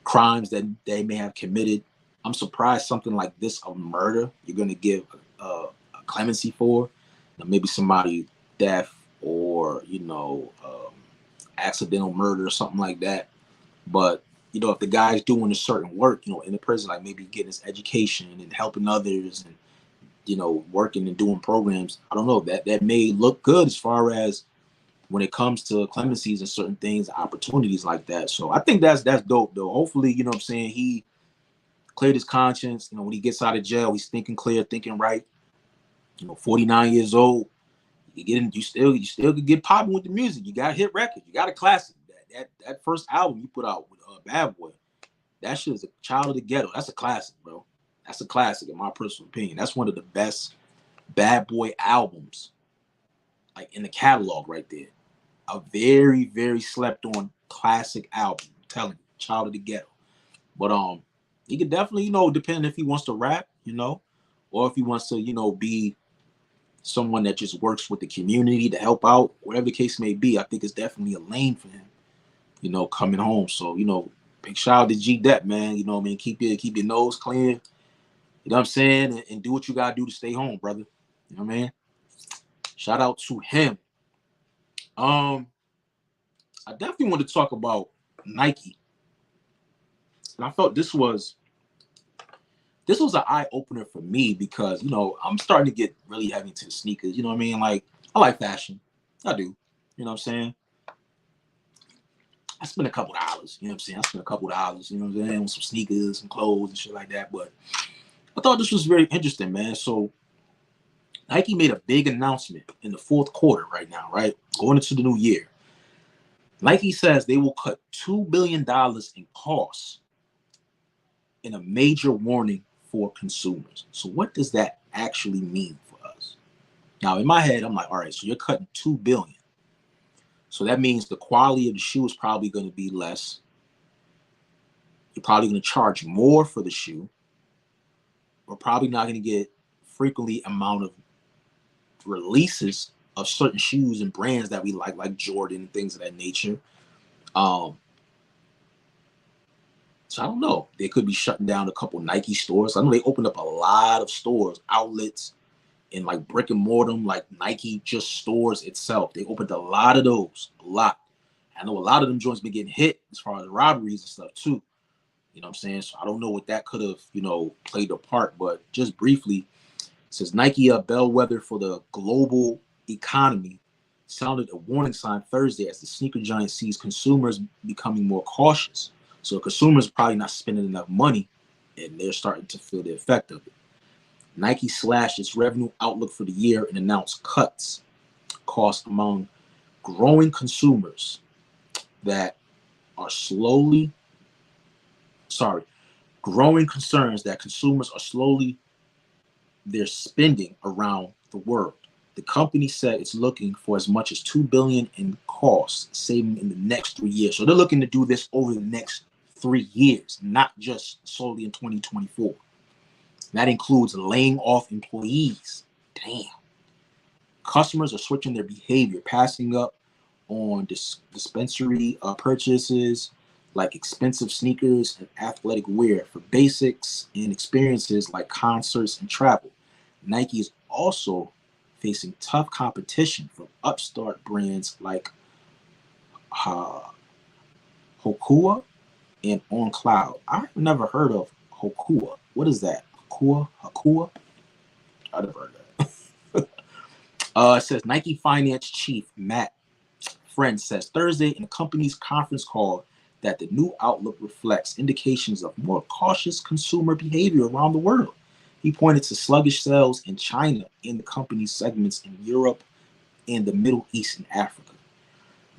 crimes that they may have committed. I'm surprised something like this, a murder, you're going to give a clemency for. You know, maybe somebody death or, you know, accidental murder or something like that. But, you know, if the guy's doing a certain work, you know, in the prison, like maybe getting his education and helping others and, you know, working and doing programs, I don't know, that may look good as far as when it comes to clemencies and certain things, opportunities like that. So I think that's dope, though. Hopefully, you know what I'm saying, he cleared his conscience. You know, when he gets out of jail, he's thinking clear, thinking right. You know, 49 years old, you still could get popping with the music. You got a hit record. You got a classic. That first album you put out with Bad Boy, that shit is a child of the ghetto. That's a classic, bro. That's a classic in my personal opinion. That's one of the best Bad Boy albums, like in the catalog right there. A very, very slept on classic album. I'm telling you, child of the ghetto. But he could definitely, you know, depending if he wants to rap, you know, or if he wants to, you know, be someone that just works with the community to help out, whatever the case may be. I think it's definitely a lane for him, you know, coming home. So, you know, big shout out to G-DEP, man. You know what I mean? Keep your nose clean. You know what I'm saying? And do what you gotta do to stay home, brother. You know what I mean? Shout out to him. I definitely want to talk about Nike. And I felt this was an eye-opener for me because, you know, I'm starting to get really heavy into the sneakers. You know what I mean? Like, I like fashion. I do. You know what I'm saying? I spend a couple dollars. You know what I'm saying? I spend a couple dollars, you know what I'm saying, on some sneakers and clothes and shit like that. But I thought this was very interesting, man. So Nike made a big announcement in the fourth quarter right now, right? Going into the new year. Nike says they will cut $2 billion in costs in a major warning for consumers. So what does that actually mean for us? Now, in my head, I'm like, all right, so you're cutting $2 billion. So that means the quality of the shoe is probably going to be less. You're probably going to charge more for the shoe. We're probably not going to get frequently amount of releases of certain shoes and brands that we like Jordan and things of that nature. So I don't know. They could be shutting down a couple Nike stores. I know they opened up a lot of stores, outlets, in like brick and mortar, like Nike just stores itself. They opened a lot of those, a lot. I know a lot of them joints been getting hit as far as robberies and stuff too. You know what I'm saying? So I don't know what that could have, you know, played a part. But just briefly, it says Nike, a bellwether for the global economy, sounded a warning sign Thursday as the sneaker giant sees consumers becoming more cautious. So consumers are probably not spending enough money, and they're starting to feel the effect of it. Nike slashed its revenue outlook for the year and announced cuts cost among growing consumers that are growing concerns that consumers are slowly their spending around the world. The company said it's looking for as much as $2 billion in cost saving in the next 3 years. So they're looking to do this over the next 3 years, not just solely in 2024. That includes laying off employees. Damn. Customers are switching their behavior, passing up on dispensary purchases like expensive sneakers and athletic wear for basics and experiences like concerts and travel. Nike is also facing tough competition from upstart brands like Hokua and On Cloud. I've never heard of Hokua. What is that? Hokua? I never heard that. It says Nike Finance Chief Matt Friend says Thursday in the company's conference call that the new outlook reflects indications of more cautious consumer behavior around the world. He pointed to sluggish sales in China in the company's segments in Europe and the Middle East and Africa.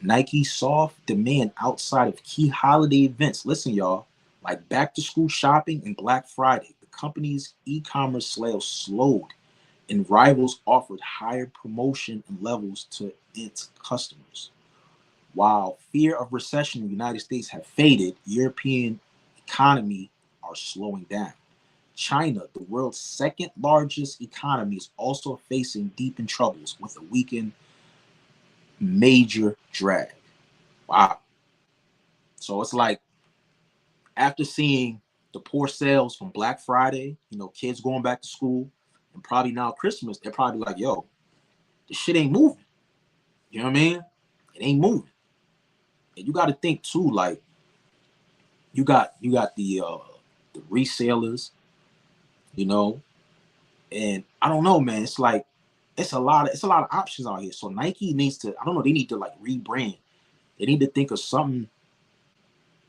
Nike's soft demand outside of key holiday events, listen y'all, like back to school shopping and Black Friday, the company's e-commerce sales slowed and rivals offered higher promotion levels to its customers. While fear of recession in the United States have faded, European economy are slowing down. China, the world's second largest economy, is also facing deep in troubles with a weakened major drag. Wow. So it's like after seeing the poor sales from Black Friday, kids going back to school, and probably now Christmas, they're probably like, yo, this shit ain't moving. You know what I mean? It ain't moving. And you got to think too, like you got the resellers, and I don't know, man. It's like it's a lot of options out here. So Nike needs to, I don't know, they need to like rebrand. They need to think of something.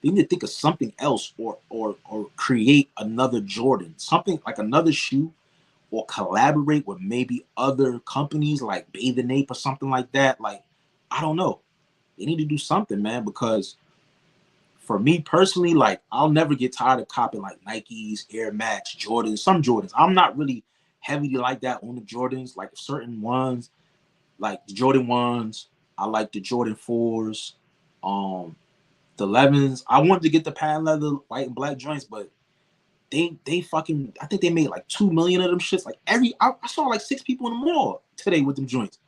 They need to think of something else, or create another Jordan, something like another shoe, or collaborate with maybe other companies like Bathe and Ape or something like that. Like, I don't know. They need to do something, man, because for me personally, like I'll never get tired of copping like Nikes, Air Max, Jordans, some Jordans. I'm not really heavily like that on the Jordans, like certain ones, like the Jordan 1s. I like the Jordan 4s, the 11s. I wanted to get the patent leather white and black joints, but they fucking, I think they made like 2 million of them shits. Like I saw like 6 people in the mall today with them joints.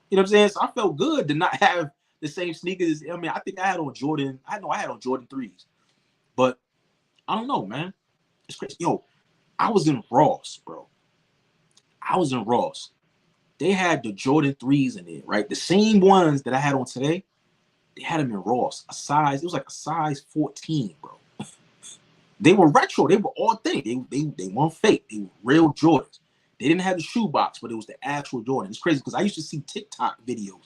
You know what I'm saying? So I felt good to not have the same sneakers. I mean, I think I had on Jordan. I know I had on Jordan 3s, but I don't know, man. It's crazy. Yo, I was in Ross, bro. I was in Ross. They had the Jordan 3s in there, right? The same ones that I had on today. They had them in Ross. It was like a size 14, bro. They were retro. They were authentic. They weren't fake. They were real Jordans. They didn't have the shoebox, but it was the actual Jordan. It's crazy because I used to see TikTok videos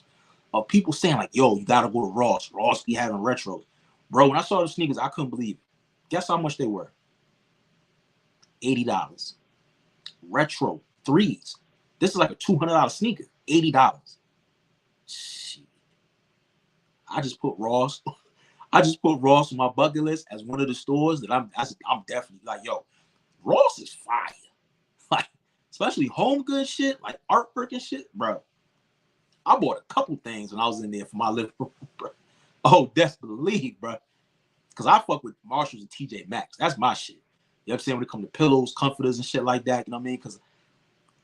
of people saying like, yo, you gotta go to Ross. Ross be having retros. Bro, when I saw the sneakers, I couldn't believe it. Guess how much they were? $80. Retro 3s. This is like a $200 sneaker. $80. Shit. I just put Ross on my bucket list as one of the stores that I'm definitely like, yo, Ross is fire. Like, especially home good shit, like artwork and shit, bro. I bought a couple things when I was in there for my living room, bro. Oh, best believe, bro. Because I fuck with Marshalls and TJ Maxx. That's my shit. You know what I'm saying? When it comes to pillows, comforters, and shit like that, you know what I mean? Because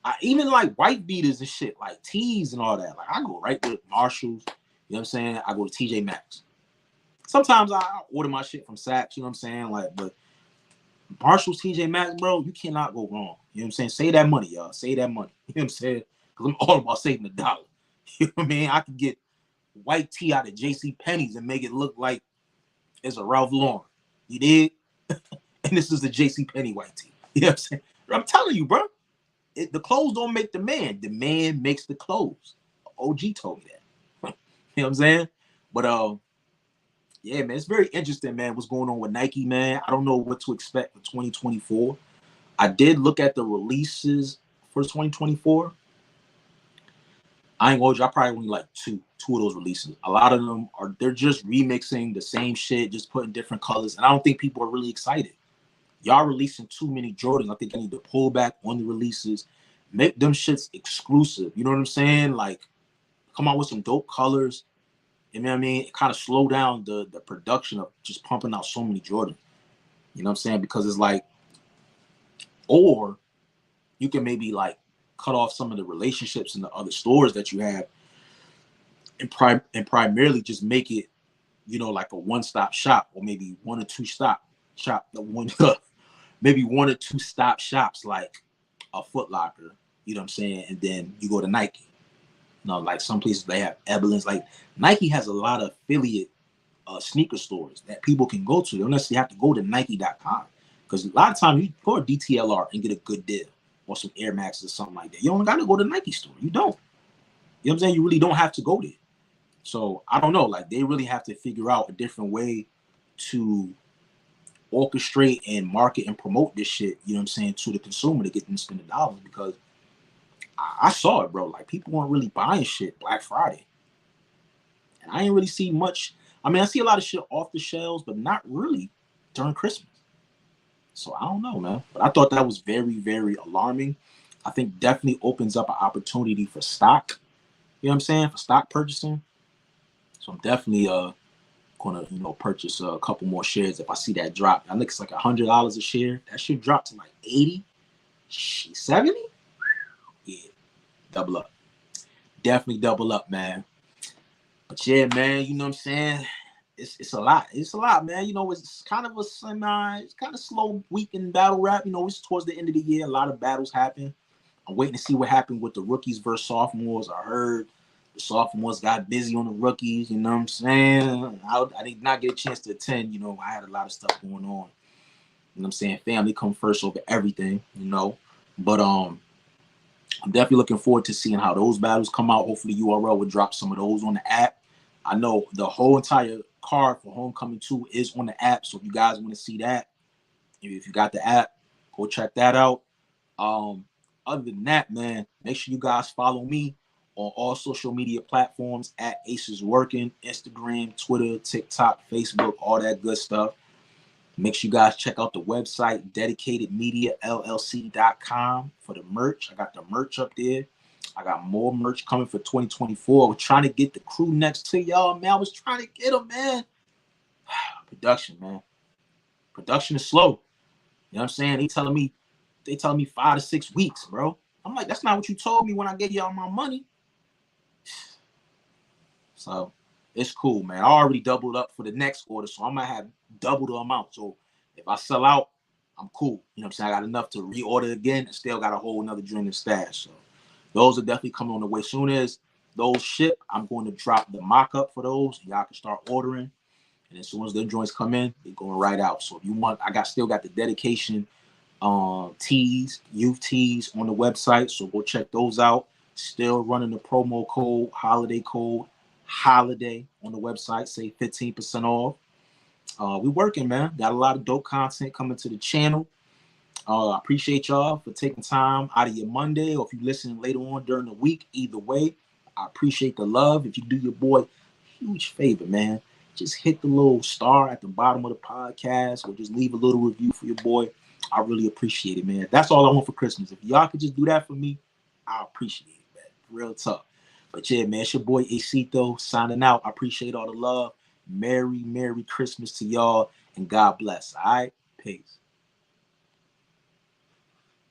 I even like white beaters and shit, like tees and all that. Like, I go right with Marshalls. You know what I'm saying? I go to TJ Maxx. Sometimes I order my shit from Saks, you know what I'm saying? Like, but Marshalls, TJ Maxx, bro, you cannot go wrong. You know what I'm saying? Save that money, y'all. Save that money. You know what I'm saying? Because I'm all about saving $1. You know what I mean? I can get white tee out of JC Penney's and make it look like it's a Ralph Lauren. You did? And this is the JC Penney white tee. You know what I'm saying? I'm telling you, bro. The clothes don't make the man. The man makes the clothes. OG told me that. You know what I'm saying? But yeah, man, it's very interesting, man, what's going on with Nike, man. I don't know what to expect for 2024. I did look at the releases for 2024. I ain't gonna hold you, I probably only like two of those releases. A lot of them they're just remixing the same shit, just putting different colors, and I don't think people are really excited. Y'all releasing too many Jordans. I think I need to pull back on the releases, make them shits exclusive. You know what I'm saying? Like, come out with some dope colors. You know what I mean? It kind of slow down the production of just pumping out so many Jordans. You know what I'm saying? Because it's like, or you can maybe like cut off some of the relationships in the other stores that you have, and primarily just make it, like a one-stop shop, or maybe one or two stop shop. Maybe one or two stop shops like a Foot Locker. You know what I'm saying? And then you go to Nike. Like some places they have Evelyn's. Like Nike has a lot of affiliate sneaker stores that people can go to. They don't necessarily have to go to Nike.com, because a lot of times you go to DTLR and get a good deal or some Air Maxes or something like that. You don't got to go to Nike store. You don't. You know what I'm saying? You really don't have to go there. So I don't know. Like, they really have to figure out a different way to orchestrate and market and promote this shit, you know what I'm saying, to the consumer to get them to spend the dollars, because I saw it, bro. Like, people weren't really buying shit Black Friday. And I ain't really see much. I mean, I see a lot of shit off the shelves, but not really during Christmas. So I don't know, man. But I thought that was very, very alarming. I think definitely opens up an opportunity for stock. You know what I'm saying? For stock purchasing. So I'm definitely gonna, purchase a couple more shares if I see that drop. I think it's like $100 a share. That should drop to like 80, 70. Yeah, double up. Definitely double up, man. But yeah, man, you know what I'm saying? It's a lot. It's a lot, man. You know, it's kind of it's kind of slow week in battle rap. You know, it's towards the end of the year. A lot of battles happen. I'm waiting to see what happened with the rookies versus sophomores. I heard the sophomores got busy on the rookies. You know what I'm saying? I did not get a chance to attend. You know, I had a lot of stuff going on. You know what I'm saying? Family come first over everything, you know. But I'm definitely looking forward to seeing how those battles come out. Hopefully URL will drop some of those on the app. I know the whole entire card for Homecoming 2 is on the app. So if you guys want to see that, if you got the app, go check that out. Other than that, man, make sure you guys follow me on all social media platforms at Aces Working, Instagram, Twitter, TikTok, Facebook, all that good stuff. Make sure you guys check out the website, DedicatedMediaLLC.com, for the merch. I got the merch up there. I got more merch coming for 2024. We're trying to get the crew next to y'all, man. I was trying to get them, man. Production, man. Production is slow. You know what I'm saying? They telling me 5 to 6 weeks, bro. I'm like, that's not what you told me when I gave y'all my money. So it's cool, man. I already doubled up for the next order, so I might have double the amount. So if I sell out, I'm cool. You know what I'm saying? I got enough to reorder again and still got a whole another drink in stash. So those are definitely coming on the way. As soon as those ship, I'm going to drop the mock-up for those. Y'all can start ordering. And as soon as the joints come in, they're going right out. So if you want, still got the dedication tees, youth tees on the website. So go check those out. Still running the promo code, holiday on the website. Say 15% off. We working, man. Got a lot of dope content coming to the channel. I appreciate y'all for taking time out of your Monday, or if you listen later on during the week. Either way, I appreciate the love. If you do your boy a huge favor, man, just hit the little star at the bottom of the podcast, or just leave a little review for your boy. I really appreciate it, man. That's all I want for Christmas. If y'all could just do that for me, I appreciate it, man. Real tough. But yeah, man, it's your boy Acito signing out. I appreciate all the love. Merry Christmas to y'all, and God bless. All right, peace.